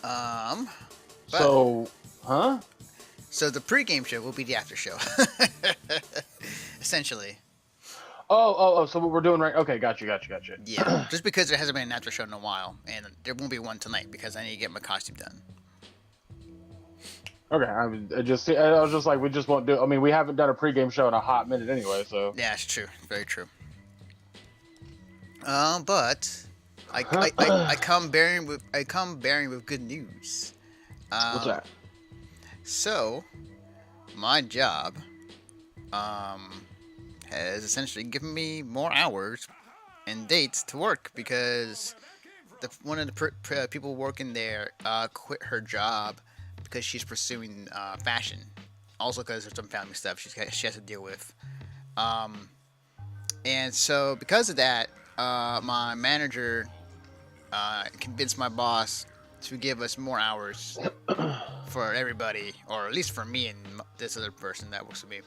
Um, but So, huh? so the pregame show will be the after show, essentially. So what we're doing right? Okay, gotcha. Yeah, just because there hasn't been an after show in a while, and there won't be one tonight because I need to get my costume done. Okay, I was just like, we just won't do. I mean, we haven't done a pregame show in a hot minute anyway, so. Yeah, it's true, very true. But I come bearing with good news. What's Um, that? so my job has essentially given me more hours and dates to work because one of the people working there quit her job because she's pursuing fashion. Also because there's some family stuff she has to deal with. Um, and so because of that, my manager convinced my boss to give us more hours for everybody, or at least for me and this other person that works with me.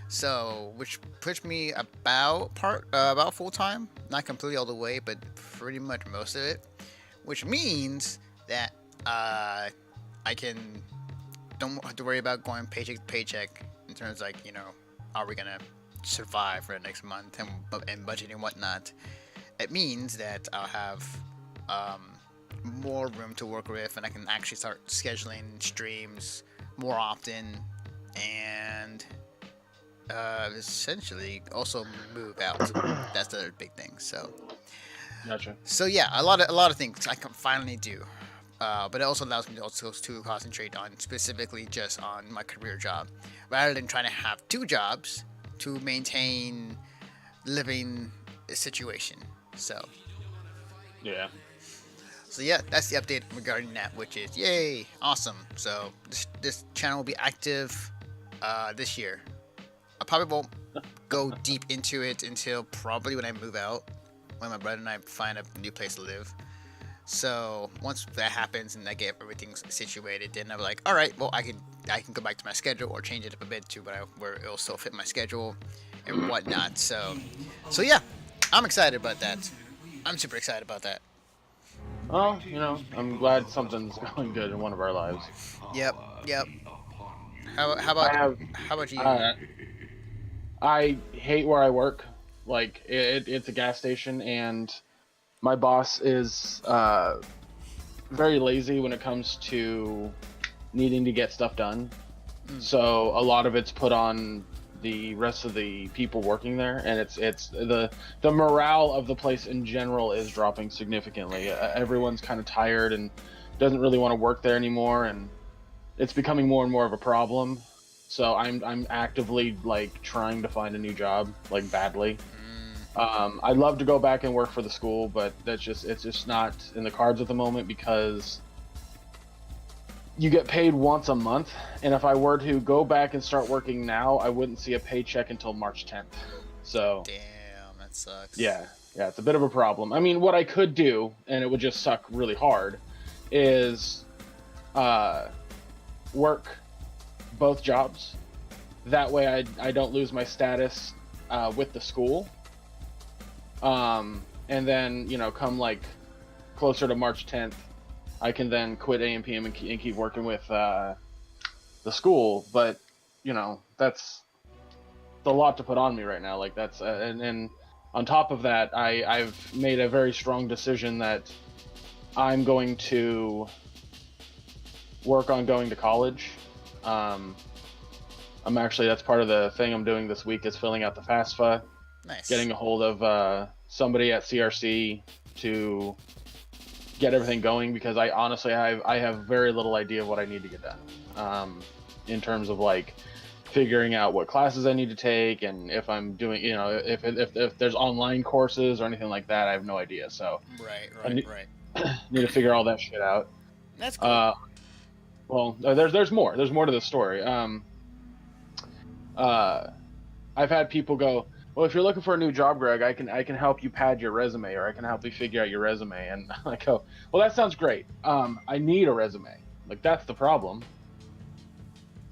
So, which puts me about full time, not completely all the way, but pretty much most of it. Which means that I can don't have to worry about going paycheck to paycheck in terms like are we gonna survive for the next month and budgeting and whatnot. It means that I'll have um, more room to work with, and I can actually start scheduling streams more often, and essentially also move out. That's the other big thing. Gotcha. So yeah, a lot of things I can finally do. But it also allows me to also to concentrate on specifically just on my career job, rather than trying to have two jobs to maintain living situation. So Yeah. So yeah, that's the update regarding that, which is yay, awesome. So this channel will be active this year. I probably won't go deep into it until probably when I move out, when my brother and I find a new place to live. So once that happens and I get everything situated, then I'm like, all right, well I can go back to my schedule or change it up a bit to where it'll still fit my schedule and whatnot. So yeah, I'm excited about that. I'm super excited about that. Well, I'm glad something's going good in one of our lives. Yep, yep. How I about have, how about you? uh, I hate where I work. Like it's a gas station, and my boss is very lazy when it comes to needing to get stuff done. Mm, So a lot of it's put on the rest of the people working there, and it's the morale of the place in general is dropping significantly. Everyone's kind of tired and doesn't really want to work there anymore, and it's becoming more and more of a problem. So I'm actively like trying to find a new job, like badly. mm, I'd love to go back and work for the school, but it's just not in the cards at the moment because you get paid once a month, and if I were to go back and start working now, I wouldn't see a paycheck until March 10th. So damn, that sucks. yeah, it's a bit of a problem. I mean, what I could do, and it would just suck really hard, is uh, work both jobs. That way, I don't lose my status with the school. And then come like closer to March 10th, I can then quit AMPM and keep working with the school. But that's a lot to put on me right now. Like that's and on top of that, I've made a very strong decision that I'm going to work on going to college. Um, I'm actually that's part of the thing I'm doing this week is filling out the FAFSA, Nice. getting a hold of somebody at CRC to get everything going because I honestly I have very little idea of what I need to get done in terms of like figuring out what classes I need to take and if I'm doing if there's online courses or anything like that. I have no idea, so Right, I right, right. need to figure all that shit out. That's cool. uh there's more to the story. Uh I've had people go, well, if you're looking for a new job, Greg, I can help you pad your resume, or I can help you figure out your resume. And I go, well, that sounds great. I need a resume. Like that's the problem.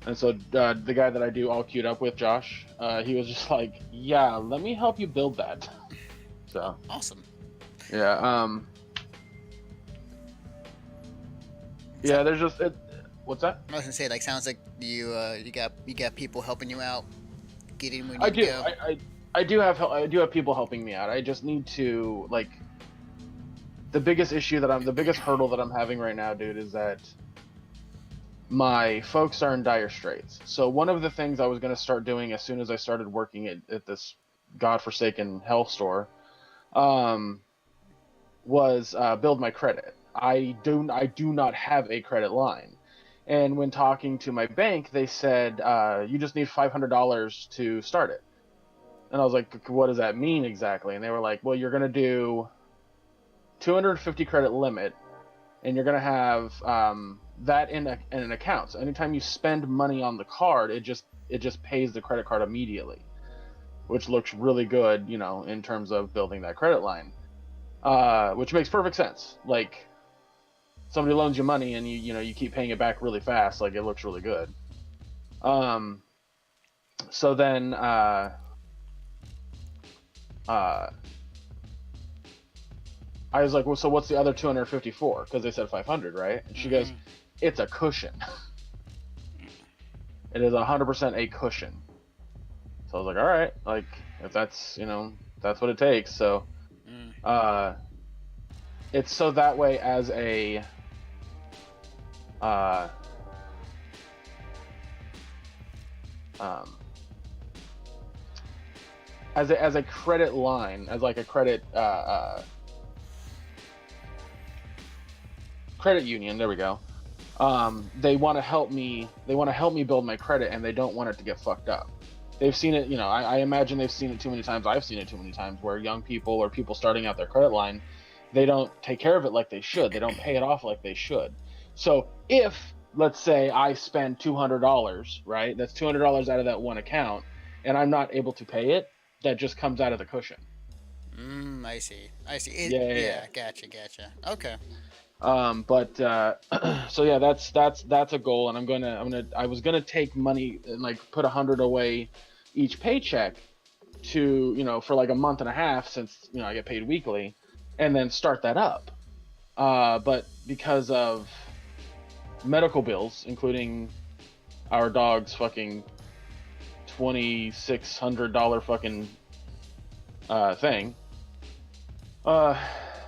And so the guy that I do all queued up with, Josh, he was just like, yeah, let me help you build that. So Awesome. yeah, So, Yeah, there's just what's that? I was gonna say, like, sounds like you got people helping you out, getting where you I need to do. go. I do have people helping me out. I just need to like the biggest hurdle that I'm having right now, dude, is that my folks are in dire straits. So one of the things I was going to start doing as soon as I started working at this godforsaken health store, um, was build my credit. I do not have a credit line, and when talking to my bank, they said you just need $500 to start it. And I was like, what does that mean exactly? And they were like, well, you're going to do 250 credit limit, and you're going to have that in an account. So anytime you spend money on the card, it just pays the credit card immediately, which looks really good, in terms of building that credit line. Which makes perfect sense. Like somebody loans you money and you keep paying it back really fast, like it looks really good. Um, so then uh, I was like, well, so what's the other 254? Because they said 500, right? And she goes, Mm-hmm. it's a cushion. It is 100% a cushion. So I was like, all right, like if that's what it takes. So Mm. uh, it's so that way uh, um, as a credit line, as like a credit union. There we go. They want to help me. They want to help me build my credit, and they don't want it to get fucked up. They've seen it. I imagine they've seen it too many times. I've seen it too many times where young people or people starting out their credit line, they don't take care of it like they should. They don't pay it off like they should. So if let's say I spend $200, right? That's $200 out of that one account, and I'm not able to pay it. That just comes out of the cushion. I see. I see. Yeah, yeah, yeah. Yeah, gotcha, gotcha. Okay. But so yeah, that's a goal, and I was gonna take money and like put 100 away each paycheck to for like a month and a half since I get paid weekly, and then start that up. But because of medical bills, including our dog's fucking $2,600 fucking thing, uh,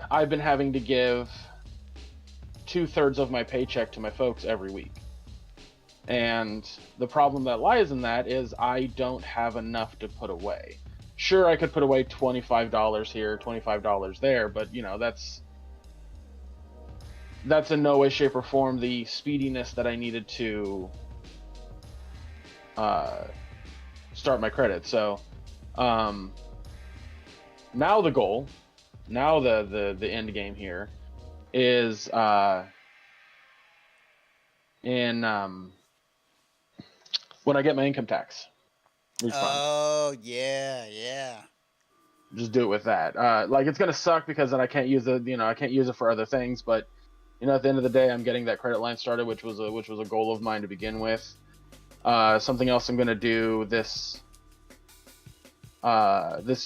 I've been having to give 2/3 of my paycheck to my folks every week. And the problem that lies in that is I don't have enough to put away. Sure, I could put away $25 here, $25 there, but that's in no way, shape, or form the speediness that I needed to uh, start my credit. So um, now the goal, now the end game here is in when I get my income tax refund. Oh yeah, yeah. Just do it with that. Like it's gonna suck because then I can't use I can't use it for other things. But at the end of the day, I'm getting that credit line started, which was a goal of mine to begin with. Something else I'm gonna do this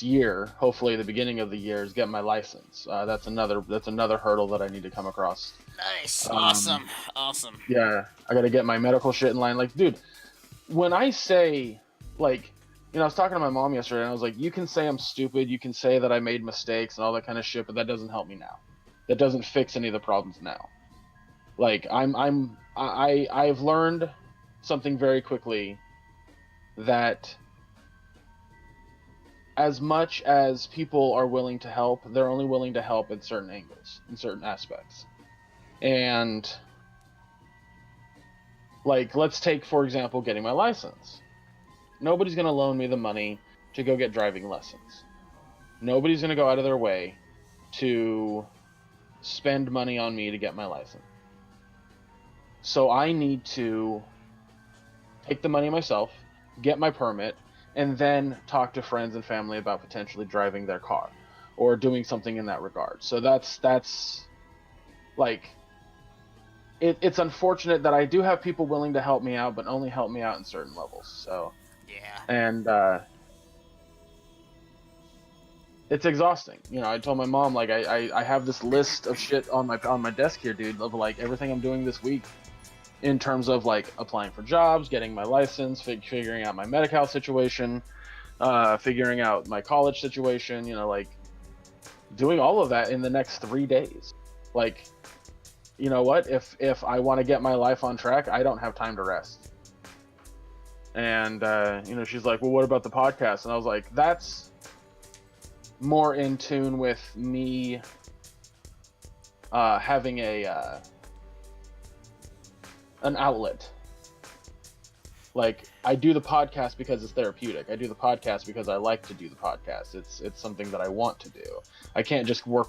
year, hopefully the beginning of the year, is get my license. That's another hurdle that I need to come across. Nice. Um, Awesome. Awesome. yeah, I gotta get my medical shit in line. Like, dude, when I say, like, I was talking to my mom yesterday, and I was like, you can say I'm stupid, you can say that I made mistakes and all that kind of shit, but that doesn't help me now. That doesn't fix any of the problems now. Like, I've learned something very quickly, that as much as people are willing to help, they're only willing to help in certain angles, in certain aspects. And like, let's take, for example, getting my license. Nobody's going to loan me the money to go get driving lessons. Nobody's going to go out of their way to spend money on me to get my license. So I need to take the money myself, get my permit, and then talk to friends and family about potentially driving their car or doing something in that regard. So that's like, it's unfortunate that I do have people willing to help me out, but only help me out in certain levels. So Yeah. and it's exhausting. I told my mom, like, I have this list of shit on my desk here, dude, of like everything I'm doing this week in terms of like applying for jobs, getting my license, figuring out my Medi-Cal situation, figuring out my college situation, like doing all of that in the next 3 days. Like, you know what? If I want to get my life on track, I don't have time to rest. And she's like, well, what about the podcast? And I was like, that's more in tune with me having an outlet. Like, I do the podcast because it's therapeutic. I do the podcast because I like to do the podcast. It's something that I want to do. I can't just work.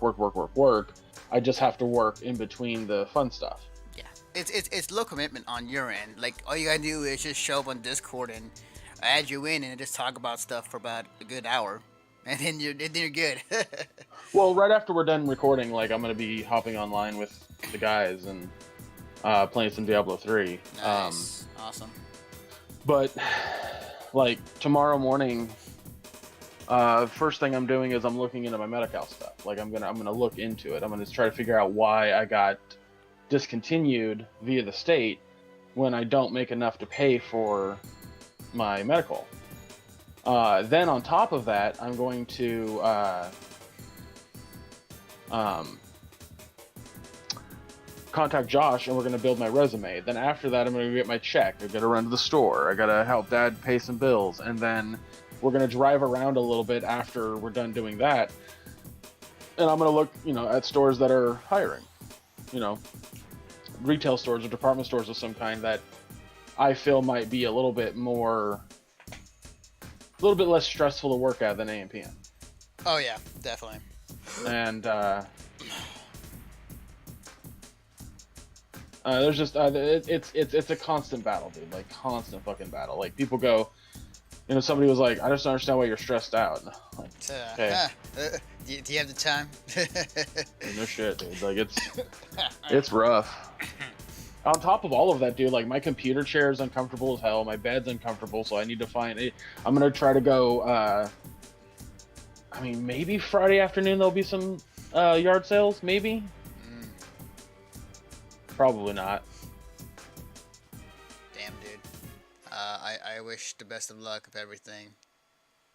I just have to work in between the fun stuff. Yeah, it's low commitment on your end. Like, all you gotta do is just show up on Discord and add you in and just talk about stuff for about a good hour, and then you're good. Well, right after we're done recording, like, I'm gonna be hopping online with the guys and playing some Diablo 3. Nice, awesome. But like tomorrow morning, first thing I'm doing is I'm looking into my Medi-Cal stuff. Like, I'm gonna look into it. I'm gonna try to figure out why I got discontinued via the state when I don't make enough to pay for my medical. Then on top of that, I'm going to contact Josh, and we're going to build my resume. Then after that, I'm going to get my check. I got to run to the store. I got to help Dad pay some bills. And then we're going to drive around a little bit after we're done doing that. And I'm going to look, at stores that are hiring. Retail stores or department stores of some kind that I feel might be a little bit less stressful to work at than AMPM. Oh yeah, definitely. And there's just it's a constant battle, dude. Like, constant fucking battle. Like, people go, somebody was like, I just don't understand why you're stressed out. Like, okay. Do you have the time? No shit, dude. Like, it's rough. On top of all of that, dude, like, my computer chair is uncomfortable as hell. My bed's uncomfortable, so I need to find it. I'm gonna try to go. Maybe Friday afternoon there'll be some yard sales. Maybe. Probably not. Damn, dude. I wish the best of luck with everything.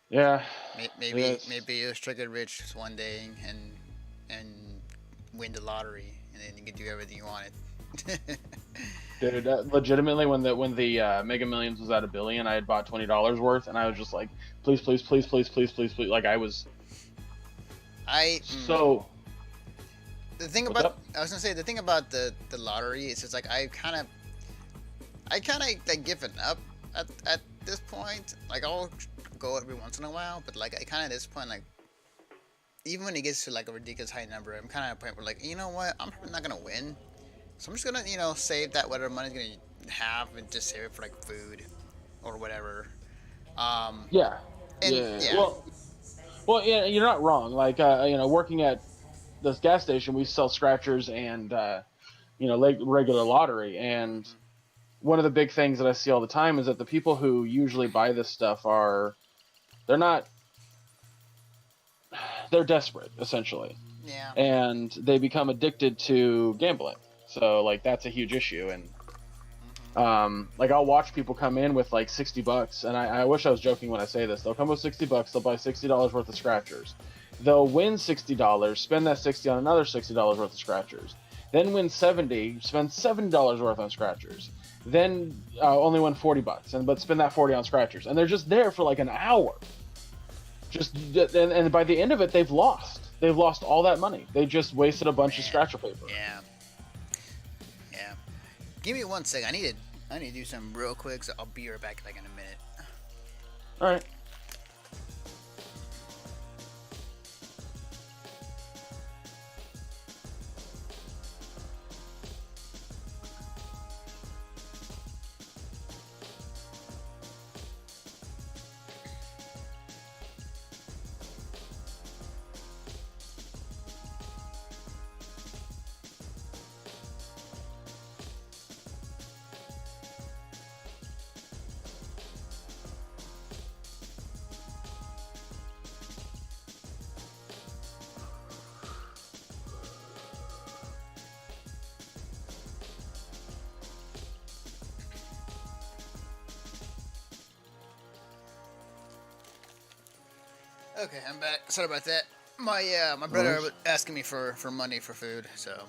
Yeah. Maybe you'll strike it rich one day and win the lottery, and then you can do everything you wanted. Dude, legitimately, when the Mega Millions was at $1 billion, I had bought $20 worth, and I was just like, please, please, please, please, please, please, please. Like, I was. So. The thing about the lottery is just like I kind of like given up at this point. Like, I'll go every once in a while, but like I kind of at this point, like, even when it gets to like a ridiculous high number, I'm kind of at a point where, like, you know what, I'm probably not gonna win, so I'm just gonna save that whatever money's gonna have and just save it for like food or whatever. Yeah. Yeah. Well, yeah, you're not wrong. Like, working at this gas station, we sell scratchers and regular lottery. And one of the big things that I see all the time is that the people who usually buy this stuff they're desperate, essentially. Yeah. And they become addicted to gambling. So, like, that's a huge issue. And like, I'll watch people come in with like $60, and I wish I was joking when I say this. They'll come with $60, they'll buy $60 worth of scratchers. They'll win $60, spend that $60 on another $60 worth of scratchers. Then win $70, spend $70 worth on scratchers. Then only win $40, but spend that $40 on scratchers. And they're just there for like an hour. And by the end of it, they've lost. They've lost all that money. They just wasted a bunch of scratcher paper. Yeah. Give me 1 second. I need to do something real quick, so I'll be right back like in a minute. All right. Okay, I'm back. Sorry about that. My No brother worries. was asking me for money for food, so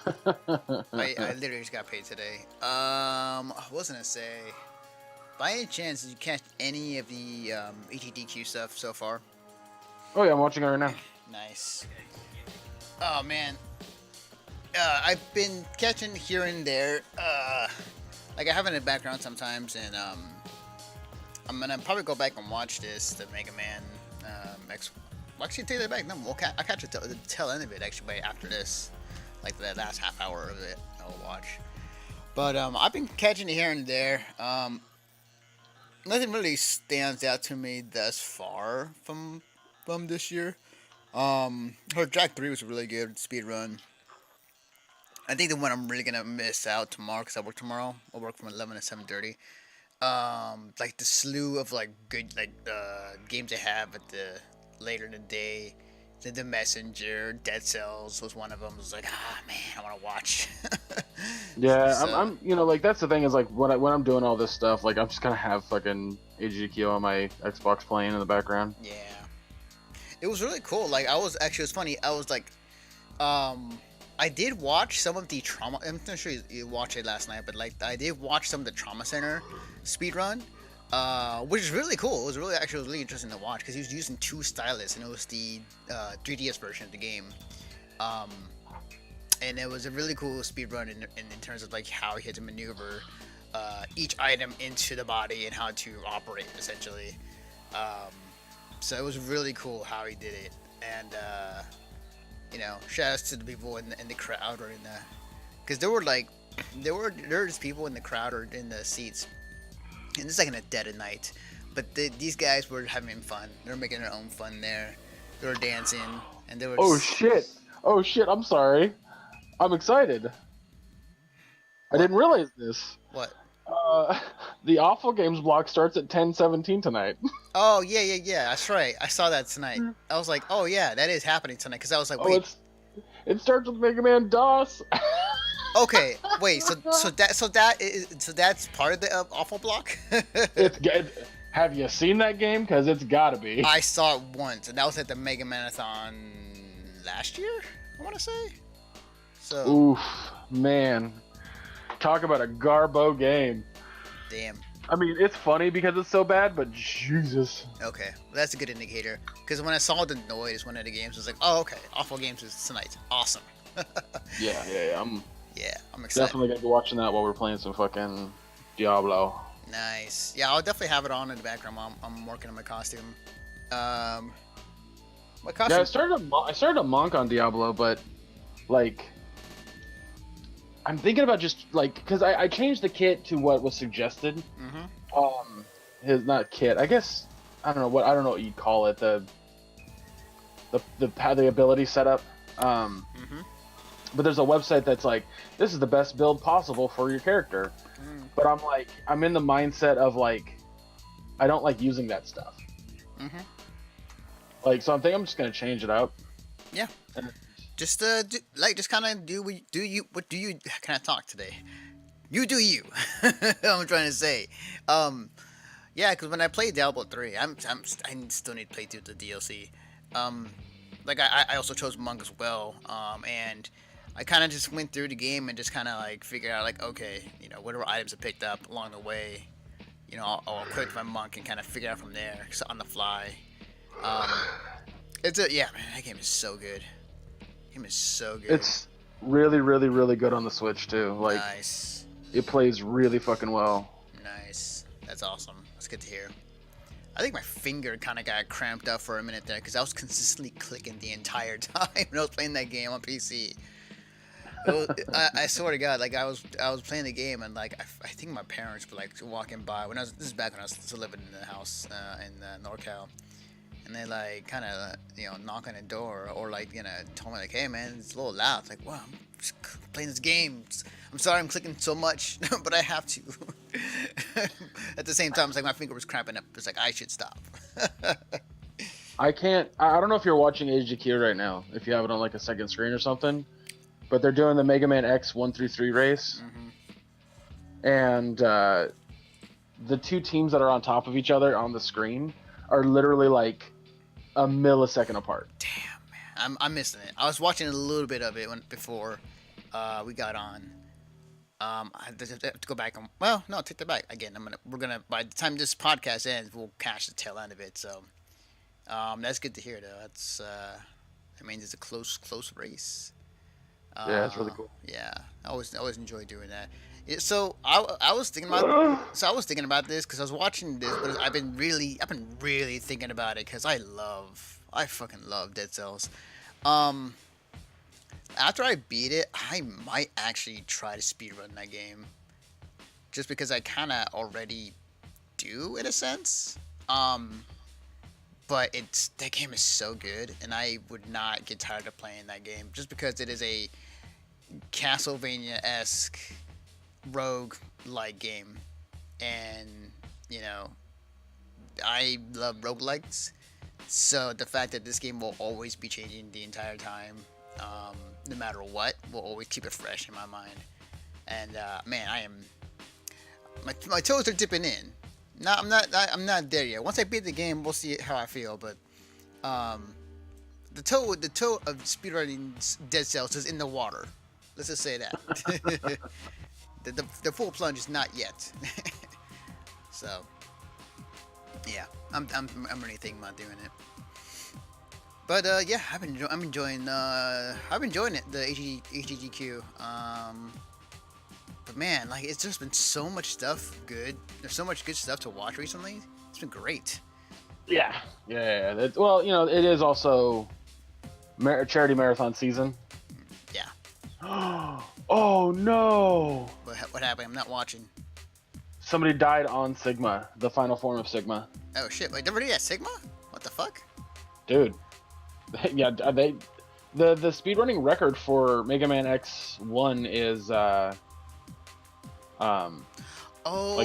I literally just got paid today. I was gonna say, by any chance, did you catch any of the ETDQ stuff so far? Oh yeah, I'm watching it right now. Nice. Oh man, I've been catching here and there. Like I have it in the background sometimes, and I'm gonna probably go back and watch this, the Mega Man X. Well, actually, take that back. No, I'll catch the tail end of it actually by after this, like the last half hour of it. I'll watch. But I've been catching it here and there. Nothing really stands out to me thus far from this year. Her Jack 3 was a really good speed run. I think the one I'm really gonna miss out tomorrow because I work tomorrow. I work from 11 to 7:30. Like the slew of like good like games they have at the later in the day. The Messenger, Dead Cells was one of them. I was like, ah man, I want to watch. Yeah, So like that's the thing is like when I'm doing all this stuff, like I'm just gonna have fucking AGQ on my Xbox playing in the background. yeah, it was really cool. Like I was actually, it was funny. I was like, um, I did watch some of the trauma. I'm not sure you watched it last night, but like I did watch some of the Trauma Center speed run, which is really cool. It was really actually, it was really interesting to watch because he was using two styluses, and it was the 3DS version of the game. Um, and it was a really cool speed run in terms of like how he had to maneuver each item into the body and how to operate essentially. Um, so it was really cool how he did it, and shout outs to the people in the crowd or in the, because there were like there was people in the crowd or in the seats, and it's like in a dead of night, but these guys were having fun. They were making their own fun there. They were dancing, and they were Oh just, shit! Oh shit! I'm sorry. I'm excited. I what didn't realize this. what. Uh, the Awful Games block starts at 10:17 tonight. Oh yeah. That's right. I saw that tonight. I was like, oh yeah, that is happening tonight. Because I was like, Oh, wait, it starts with Mega Man DOS. okay, wait. So that's part of the awful block. It's good. Have you seen that game? Because it's gotta be. I saw it once, and that was at the Mega Marathon last year. I want to say. So Oof, man. Talk about a garbo game. damn. I mean, it's funny because it's so bad, but Jesus. Okay, well, that's a good indicator. Because when I saw the noise, one of the games, I was like, oh okay, awful games is tonight. Awesome. Yeah. I'm Yeah, I'm excited. definitely gonna be watching that while we're playing some fucking Diablo. Nice. Yeah, I'll definitely have it on in the background while I'm working on my costume. Um, my Yeah, costume. I started a monk on Diablo, but like I'm thinking about just like because I changed the kit to what was suggested. Mm-hmm. His not kit. I guess I don't know what you'd call it. The ability setup. Mm-hmm. But there's a website that's like this is the best build possible for your character. Mm. But I'm in the mindset of like I don't like using that stuff. Mm-hmm. Like so I think I'm just gonna change it out. Yeah. And Just just kind of what do you kind of talk today? You do you. I'm trying to say. Yeah, because when I played Diablo 3, I still need to play through the DLC. Um, like I also chose Monk as well. And I kind of just went through the game and just kind of like figured out like okay, whatever items I picked up along the way, I'll equip my Monk and kind of figure out from there on the fly. Um, yeah, man, that game is so good. Game is so good. it's really, really, really good on the Switch too. Like Nice. it plays really fucking well. Nice. That's awesome. That's good to hear. I think my finger kind of got cramped up for a minute there because I was consistently clicking the entire time when I was playing that game on PC. I swear to God, like I was playing the game and like I think my parents were like walking by this is back when I was still living in the house in NorCal, and they like kind of knock on the door or like told me like, hey man, it's a little loud. It's like, wow, I'm just playing this game. I'm sorry I'm clicking so much, but I have to. At the same time, it's like my finger was cramping up. It's like I should stop. I can't. I don't know if you're watching HGQ right now. If you have it on like a second screen or something, but they're doing the Mega Man X 1-3 race, and the two teams that are on top of each other on the screen are literally like a millisecond apart. Damn, man, I'm missing it. I was watching a little bit of it before we got on. I have to go back and well, no, take that back again. We're gonna by the time this podcast ends, we'll catch the tail end of it. So, that's good to hear though. That means it's a close race. Yeah, it's really cool. Yeah, I always enjoy doing that. So I was thinking about this because I was watching this, but I've been really thinking about it because I fucking love Dead Cells. Um, After I beat it, I might actually try to speedrun that game just because I kind of already do in a sense. Um, but that game is so good, and I would not get tired of playing that game just because it is a Castlevania esque rogue like game, and you know I love roguelikes, so the fact that this game will always be changing the entire time, no matter what, will always keep it fresh in my mind. And man, I am my toes are dipping in. I'm not there yet. Once I beat the game, we'll see how I feel. But um, the toe of speedrunning Dead Cells is in the water. Let's just say that. the full plunge is not yet. So yeah, I'm really thinking about doing it. But yeah, I'm enjoying it, the HGGQ. But man, like it's just been so much stuff good. There's so much good stuff to watch recently. It's been great. Yeah. Well, it is also charity marathon season. Yeah. Oh no! What happened? I'm not watching. Somebody died on Sigma, the final form of Sigma. Oh shit! Wait, they're already at Sigma? What the fuck? Dude. Yeah, the speedrunning record for Mega Man X1 is like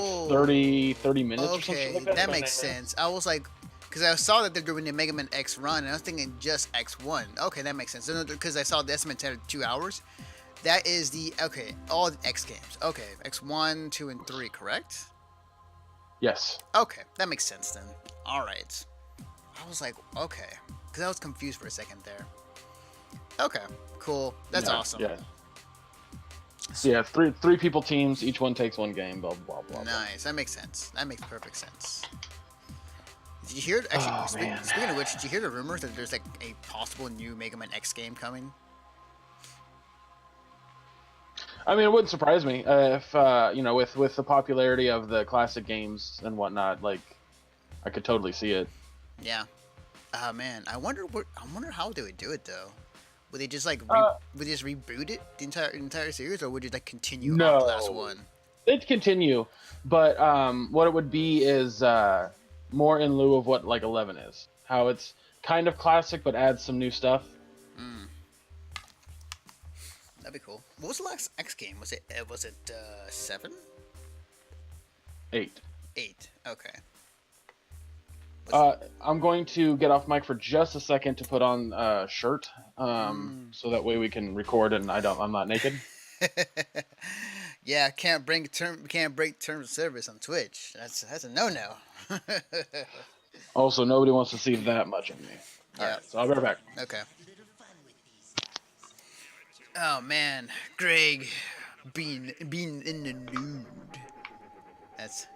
30 minutes or something like that. That makes sense. I was like, because I saw that they're doing the Mega Man X run, and I was thinking just X1. Okay, that makes sense. Because I saw the estimate at 2 hours. That is all the X games. Okay, X1, 2, and 3, correct? Yes. Okay, that makes sense then. All right. I was like, okay, because I was confused for a second there. Okay, cool. That's awesome. Yeah. So yeah, three people teams. Each one takes one game. Blah blah blah. Nice. That makes sense. That makes perfect sense. Did you hear? Actually, speaking of which, did you hear the rumors that there's like a possible new Mega Man X game coming? I mean, it wouldn't surprise me if with the popularity of the classic games and whatnot. Like, I could totally see it. Yeah. Man, I wonder how they would do it though. Would they just like would they just reboot it the entire series, or would you like continue on the last one? They'd continue, but what it would be is more in lieu of what like 11 is. How it's kind of classic but adds some new stuff. That'd be cool. What was the last X game? Was it 7? 8. 8. Okay. I'm going to get off mic for just a second to put on a shirt, so that way we can record and I'm not naked. Yeah, can't break terms of service on Twitch. That's a no. Also, nobody wants to see that much of me. Yeah. All right, so I'll be right back. Okay. Oh man, Greg, being in the nude. That's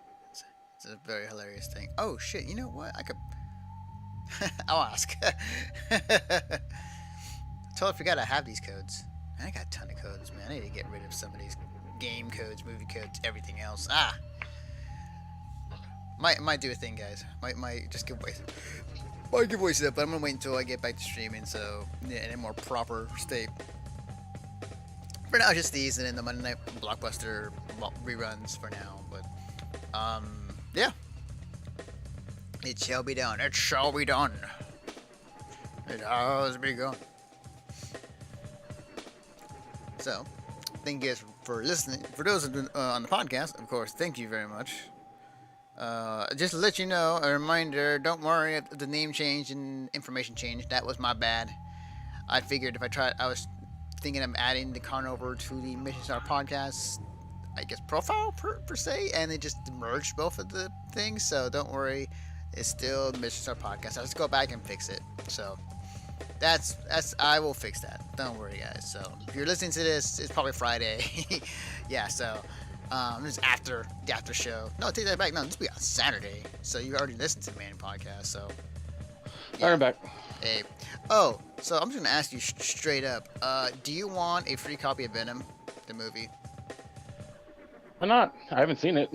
a very hilarious thing. Oh shit, you know what? I could. I'll ask. Totally forgot I have these codes. Man, I got a ton of codes, man. I need to get rid of some of these game codes, movie codes, everything else. Might do a thing, guys. Might just give voice. Might give voices up, but I'm gonna wait until I get back to streaming, so yeah, in a more proper state. For now, just these, and then the Monday Night Blockbuster reruns for now. But yeah, it shall be done. It shall be done. It has begun. So, thank you guys for listening. For those on the podcast, of course, thank you very much. Just to let you know, a reminder, don't worry if the name change and information changed. That was my bad. I figured if I was thinking of adding the Carnover to the Mission Star podcast, I guess, profile per se, and it just merged both of the things, so don't worry. It's still the Mission Star Podcast. I'll just go back and fix it. So that's I will fix that. Don't worry, guys. So if you're listening to this, it's probably Friday. Yeah. So this is after the after show. No, take that back. No, this will be on Saturday. So you already listened to the main podcast. So Yeah. I'm back. Hey. Oh, so I'm just gonna ask you straight up. Do you want a free copy of Venom, the movie? Why not? I haven't seen it.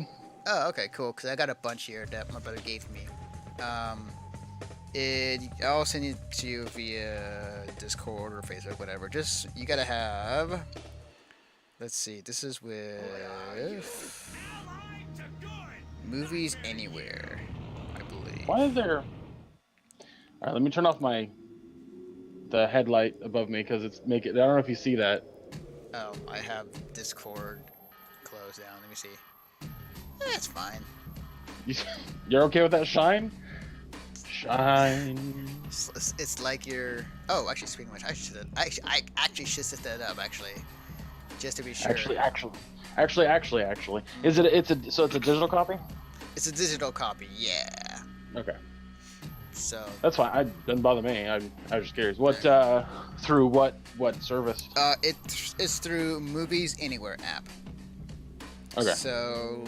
Oh, okay, cool. Cause I got a bunch here that my brother gave me. I'll send it to you via Discord or Facebook, whatever. Just you gotta have. Let's see. This is with Movies Anywhere, I believe. Why is there? All right, let me turn off the headlight above me because it's make it. I don't know if you see that. Oh, I have Discord closed down. Let me see. That's fine. You're okay with that shine? Shine. It's like you're. Oh, actually, speaking of which, I actually should set that up actually, just to be sure. Actually, is it? So it's a digital copy. It's a digital copy. Yeah. Okay. So. That's fine. It doesn't bother me. I was just curious. What through what service? It's through Movies Anywhere app. Okay. So,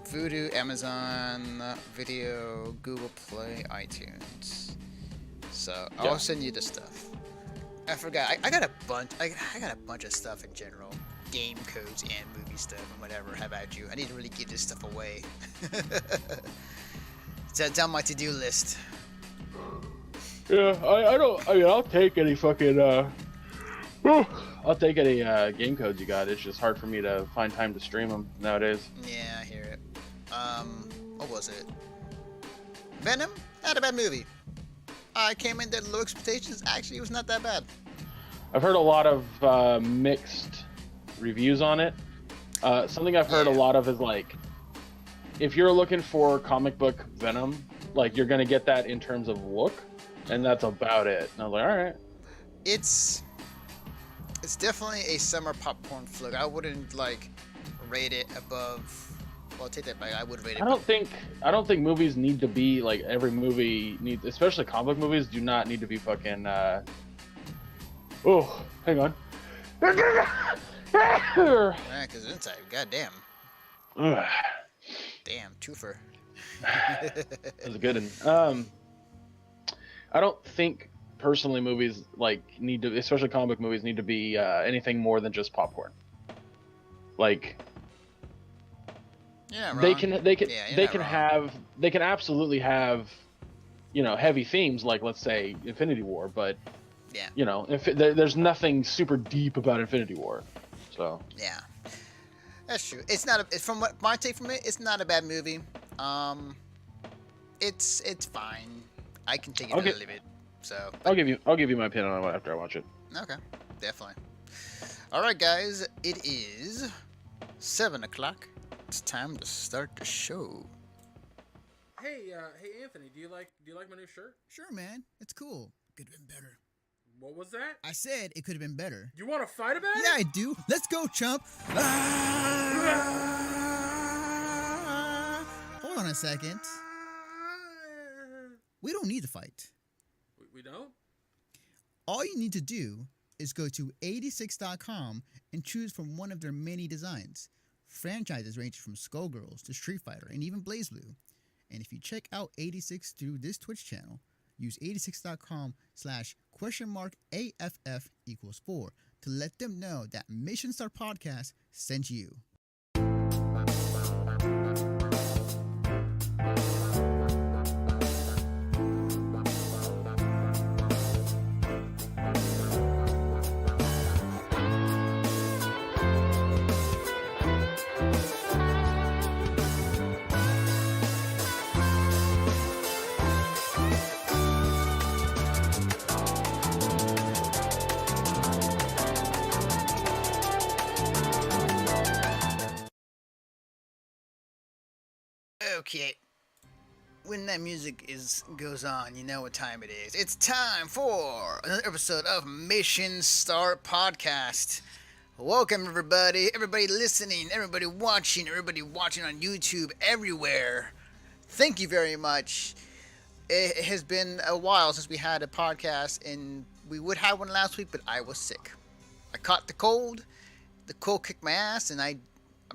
Vudu, Amazon Video, Google Play, iTunes. So I'll send you the stuff. I forgot. I got a bunch. I got a bunch of stuff in general. Game codes and movie stuff and whatever. How about you? I need to really give this stuff away. It's on my to-do list. Yeah, I don't. I mean, I'll take any fucking. I'll take any game codes you got. It's just hard for me to find time to stream them nowadays. Yeah, I hear it. What was it? Venom? Not a bad movie. I came in at low expectations. Actually, it was not that bad. I've heard a lot of mixed reviews on it. Something I've heard a lot of is like, if you're looking for comic book Venom, like you're gonna get that in terms of look, and that's about it. And I was like, all right. It's definitely a summer popcorn flick. I wouldn't like rate it above. Well, take that back. I would rate it. I don't think movies need to be like every movie needs, especially comic book movies, do not need to be fucking. Oh, hang on. Yeah, cause inside, goddamn. Damn, twofer. That was a good one. I don't think personally movies like need to, especially comic book movies, need to be anything more than just popcorn. Like. Yeah, they can absolutely have, you know, heavy themes like, let's say, Infinity War, but yeah, you know, there's nothing super deep about Infinity War, so yeah, that's true. It's not from what my take from it, it's not a bad movie. It's fine. I can take it or leave it. So I'll give you my opinion on it after I watch it. Okay, definitely. All right, guys, it is 7:00. It's time to start the show. Hey Anthony, do you like my new shirt? Sure, man. It's cool. Could have been better. What was that? I said it could have been better. You want to fight about it? Yeah, I do. Let's go, chump. Hold on a second. We don't need to fight. We don't? All you need to do is go to 86.com and choose from one of their many designs. Franchises range from Skullgirls to Street Fighter and even BlazBlue. And if you check out 86 through this Twitch channel, use 86.com/?AFF=4 to let them know that Mission Star Podcast sent you. Okay. When that music goes on, you know what time it is. It's time for another episode of Mission Start Podcast. Welcome everybody listening, everybody watching on YouTube, everywhere. Thank you very much. it has been a while since we had a podcast, and we would have one last week, but I was sick. I caught the cold. The cold kicked my ass, and I'd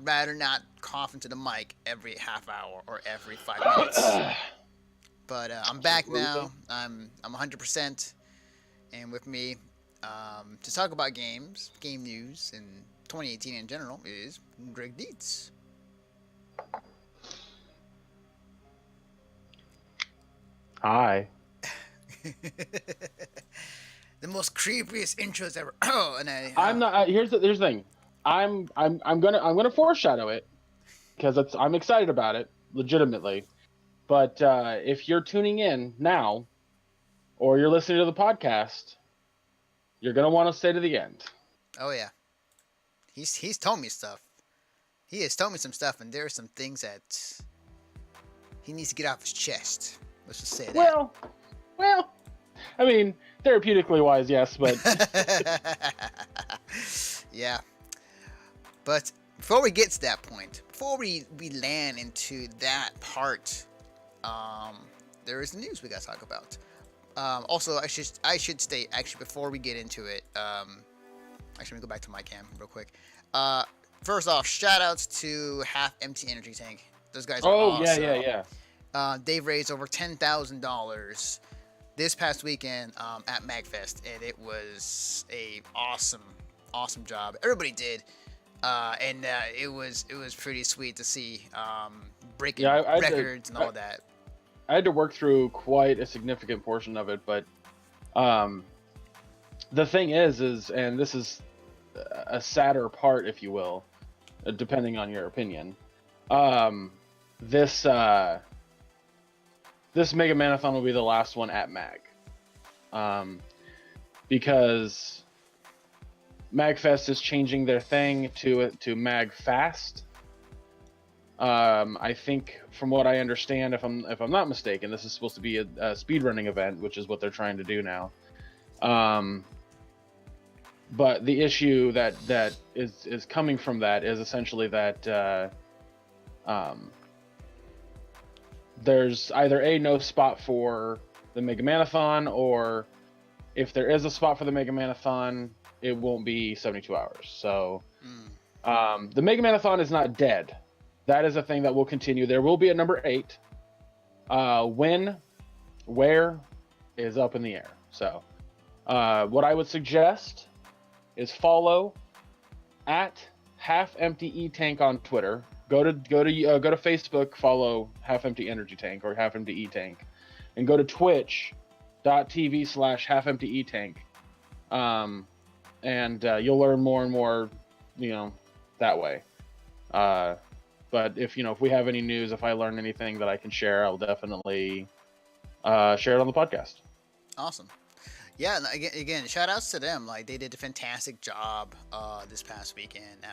rather not cough into the mic every half hour or every 5 minutes. But I'm back now. I'm 100%, and with me to talk about games, game news, and 2018 in general is Greg Dietz. Hi. The most creepiest intros ever. Oh, and I'm not. Here's the thing. I'm gonna foreshadow it because I'm excited about it, legitimately. But if you're tuning in now, or you're listening to the podcast, you're gonna want to stay to the end. Oh yeah, he's told me stuff. He has told me some stuff, and there are some things that he needs to get off his chest. Let's just say that. Well, I mean, therapeutically wise, yes, but yeah. But before we get to that point, before we land into that part, there is the news we gotta talk about. Also, I should state actually before we get into it. Actually, let me go back to my cam real quick. First off, shout outs to Half Empty Energy Tank. Those guys are awesome. yeah. They've raised over $10,000 this past weekend at MagFest, and it was a awesome job. Everybody did, and it was pretty sweet to see breaking records and all that. I had to work through quite a significant portion of it, but the thing is, and this is a sadder part, if you will, depending on your opinion. This Mega Manathon will be the last one at Mag, because MagFest is changing their thing to MagFast. I think, from what I understand, if I'm not mistaken, this is supposed to be a speedrunning event, which is what they're trying to do now. But the issue that is coming from that is essentially that there's either no spot for the Mega Manathon, or if there is a spot for the Mega Manathon, it won't be 72 hours. So the Mega Manathon is not dead. That is a thing that will continue. There will be a number 8. When, where, is up in the air. So what I would suggest is follow at Half Empty E-Tank on Twitter. Go to Facebook, follow Half Empty Energy Tank or Half Empty E-Tank, and go to twitch.tv/Half Empty E-Tank. And you'll learn more and more, that way. But if we have any news, if I learn anything that I can share, I'll definitely share it on the podcast. Awesome. Yeah, again, shout outs to them. Like, they did a fantastic job this past weekend at